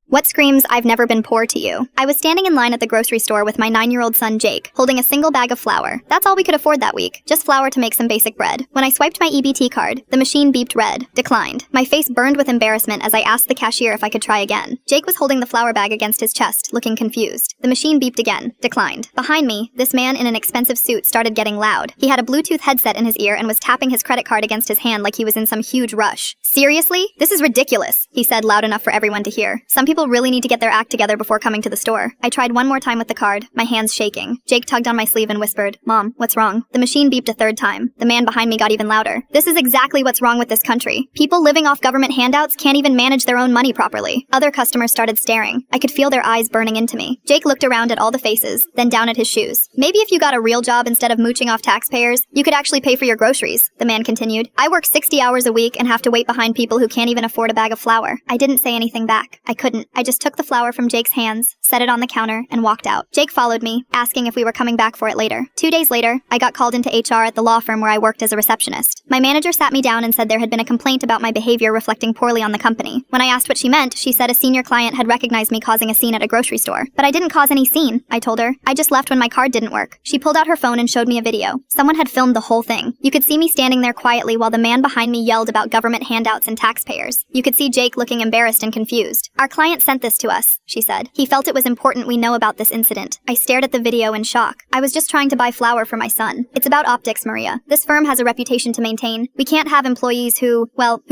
What screams, "I've never been poor" to you? I was standing in line at the grocery store with my 9-year-old son Jake, holding a single bag of flour. That's all we could afford that week, just flour to make some basic bread. When I swiped my EBT card, the machine beeped red, declined. My face burned with embarrassment as I asked the cashier if I could try again. Jake was holding the flour bag against his chest, looking confused. The machine beeped again, declined. Behind me, this man in an expensive suit started getting loud. He had a Bluetooth headset in his ear and was tapping his credit card against his hand like he was in some huge rush. "Seriously? This is ridiculous," he said loud enough for everyone to hear. Some people really need to get their act together before coming to the store. I tried one more time with the card, my hands shaking. Jake tugged on my sleeve and whispered, "Mom, what's wrong?" The machine beeped a third time. The man behind me got even louder. "This is exactly what's wrong with this country. People living off government handouts can't even manage their own money properly." Other customers started staring. I could feel their eyes burning into me. Jake looked around at all the faces, then down at his shoes. "Maybe if you got a real job instead of mooching off taxpayers, you could actually pay for your groceries," the man continued. "I work 60 hours a week and have to wait behind people who can't even afford a bag of flour." I didn't say anything back. I couldn't. I just took the flour from Jake's hands, set it on the counter, and walked out. Jake followed me, asking if we were coming back for it later. 2 days later, I got called into HR at the law firm where I worked as a receptionist. My manager sat me down and said there had been a complaint about my behavior reflecting poorly on the company. When I asked what she meant, she said a senior client had recognized me causing a scene at a grocery store. "But I didn't cause any scene," I told her. "I just left when my card didn't work." She pulled out her phone and showed me a video. Someone had filmed the whole thing. You could see me standing there quietly while the man behind me yelled about government handouts and taxpayers. You could see Jake looking embarrassed and confused. "Our client sent this to us," she said. "He felt it was important we know about this incident." I stared at the video in shock. I was just trying to buy flour for my son. "It's about optics, Maria. This firm has a reputation to maintain. We can't have employees who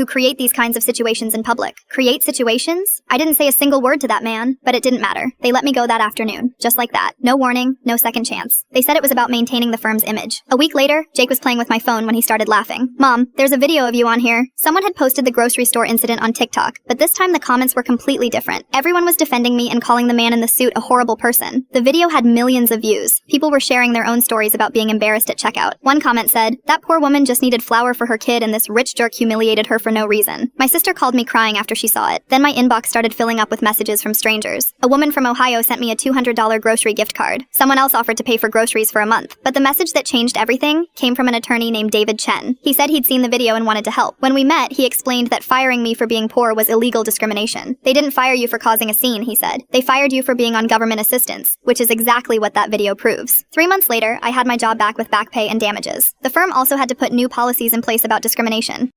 create these kinds of situations in public." "Create situations?" I didn't say a single word to that man, but it didn't matter. They let me go that afternoon. Just like that. No warning, no second chance. They said it was about maintaining the firm's image. A week later, Jake was playing with my phone when he started laughing. "Mom, there's a video of you on here." Someone had posted the grocery store incident on TikTok, but this time the comments were completely different. Everyone was defending me and calling the man in the suit a horrible person. The video had millions of views. People were sharing their own stories about being embarrassed at checkout. One comment said, "That poor woman just needed flour for her kid and this rich jerk humiliated her for no reason." My sister called me crying after she saw it. Then my inbox started filling up with messages from strangers. A woman from Ohio sent me a $200 grocery gift card. Someone else offered to pay for groceries for a month. But the message that changed everything came from an attorney named David Chen. He said he'd seen the video and wanted to help. When we met, he explained that firing me for being poor was illegal discrimination. "They didn't fire you for causing a scene," he said. "They fired you for being on government assistance," which is exactly what that video proves. 3 months later, I had my job back with back pay and damages. The firm also had to put new policies in place about discrimination.